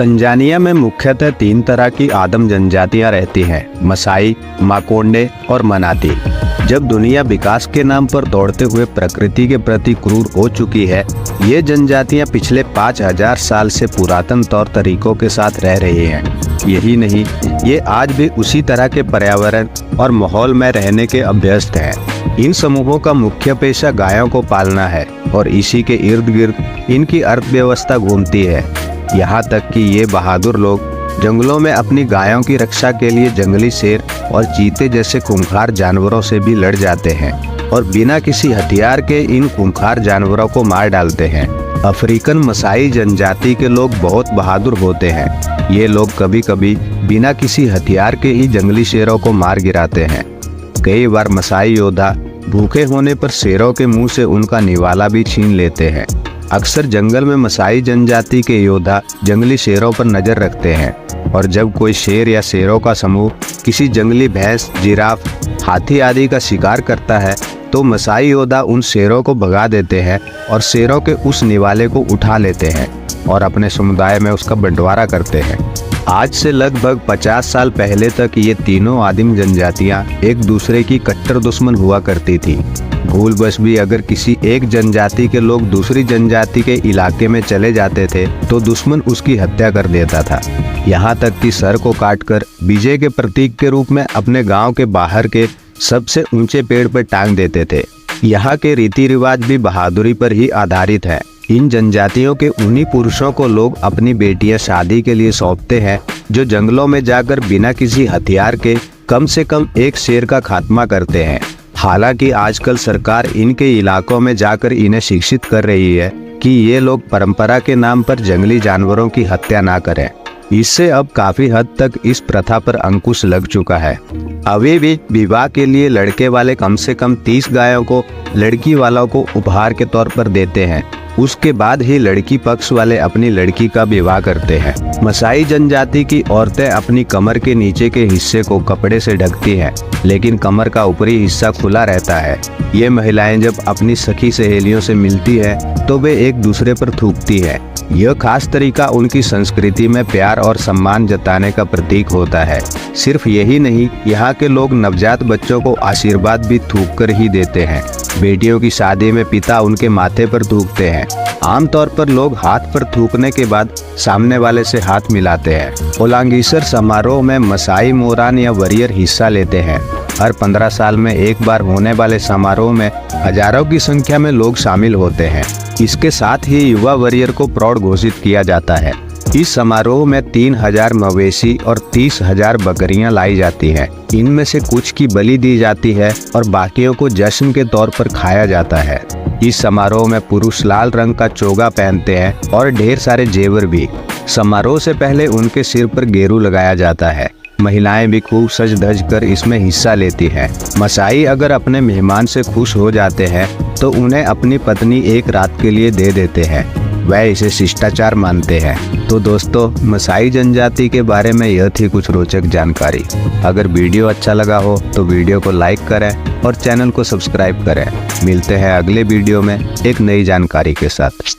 Tanzania में मुख्यतः 3 तरह की आदम जनजातियां रहती हैं, मसाई, माकोंडे और मनाती। जब दुनिया विकास के नाम पर दौड़ते हुए प्रकृति के प्रति क्रूर हो चुकी है, ये जनजातियां पिछले 5000 साल से पुरातन तौर तरीकों के साथ रह रही हैं। यही नहीं, ये आज भी उसी तरह के पर्यावरण और माहौल में रहने के अभ्यस्त हैं। इन समूहों का मुख्य पेशा गायों को पालना है और इसी के इर्द गिर्द इनकी अर्थव्यवस्था घूमती है। यहाँ तक कि ये बहादुर लोग जंगलों में अपनी गायों की रक्षा के लिए जंगली शेर और चीते जैसे खूंखार जानवरों से भी लड़ जाते हैं और बिना किसी हथियार के इन खूंखार जानवरों को मार डालते हैं। अफ्रीकन मसाई जनजाति के लोग बहुत बहादुर होते हैं। ये लोग कभी कभी बिना किसी हथियार के ही जंगली शेरों को मार गिराते हैं। कई बार मसाई योद्धा भूखे होने पर शेरों के मुंह से उनका निवाला भी छीन लेते हैं। अक्सर जंगल में मसाई जनजाति के योद्धा जंगली शेरों पर नजर रखते हैं और जब कोई शेर या शेरों का समूह किसी जंगली भैंस, जिराफ, हाथी आदि का शिकार करता है तो मसाई योद्धा उन शेरों को भगा देते हैं और शेरों के उस निवाले को उठा लेते हैं और अपने समुदाय में उसका बंटवारा करते हैं। आज से लगभग 50 साल पहले तक ये तीनों आदिम जनजातियां एक दूसरे की कट्टर दुश्मन हुआ करती थी। भूलवश भी अगर किसी एक जनजाति के लोग दूसरी जनजाति के इलाके में चले जाते थे तो दुश्मन उसकी हत्या कर देता था। यहाँ तक कि सर को काटकर विजय के प्रतीक के रूप में अपने गांव के बाहर के सबसे ऊंचे पेड़ पर टांग देते थे। यहाँ के रीति रिवाज भी बहादुरी पर ही आधारित है। इन जनजातियों के उन्हीं पुरुषों को लोग अपनी बेटियां शादी के लिए सौंपते हैं जो जंगलों में जाकर बिना किसी हथियार के कम से कम एक शेर का खात्मा करते हैं। हालांकि आजकल सरकार इनके इलाकों में जाकर इन्हें शिक्षित कर रही है कि ये लोग परंपरा के नाम पर जंगली जानवरों की हत्या ना करें। इससे अब काफी हद तक इस प्रथा पर अंकुश लग चुका है। अभी भी विवाह के लिए लड़के वाले कम से कम 30 गायों को लड़की वालों को उपहार के तौर पर देते हैं। उसके बाद ही लड़की पक्ष वाले अपनी लड़की का विवाह करते हैं। मसाई जनजाति की औरतें अपनी कमर के नीचे के हिस्से को कपड़े से ढकती हैं, लेकिन कमर का ऊपरी हिस्सा खुला रहता है। ये महिलाएं जब अपनी सखी सहेलियों से मिलती है तो वे एक दूसरे पर थूकती हैं। यह खास तरीका उनकी संस्कृति में प्यार और सम्मान जताने का प्रतीक होता है। सिर्फ यही नहीं, यहाँ के लोग नवजात बच्चों को आशीर्वाद भी थूक कर ही देते हैं। बेटियों की शादी में पिता उनके माथे पर थूकते हैं। आमतौर पर लोग हाथ पर थूकने के बाद सामने वाले से हाथ मिलाते हैं। ओलांगीसर समारोह में मसाई, मोरान या वरियर हिस्सा लेते हैं। हर 15 साल में एक बार होने वाले समारोह में हजारों की संख्या में लोग शामिल होते हैं। इसके साथ ही युवा वरियर को प्रौढ़ घोषित किया जाता है। इस समारोह में 3000 मवेशी और 30,000 बकरियां लाई जाती हैं। इनमें से कुछ की बलि दी जाती है और बाकियों को जश्न के तौर पर खाया जाता है। इस समारोह में पुरुष लाल रंग का चोगा पहनते हैं और ढेर सारे जेवर भी। समारोह से पहले उनके सिर पर गेरू लगाया जाता है। महिलाएं भी खूब सज धज कर इसमें हिस्सा लेती हैं। मसाई अगर अपने मेहमान से खुश हो जाते हैं तो उन्हें अपनी पत्नी एक रात के लिए दे देते हैं। वह इसे शिष्टाचार मानते हैं। तो दोस्तों, मसाई जनजाति के बारे में यह थी कुछ रोचक जानकारी। अगर वीडियो अच्छा लगा हो तो वीडियो को लाइक करें और चैनल को सब्सक्राइब करें। मिलते हैं अगले वीडियो में एक नई जानकारी के साथ।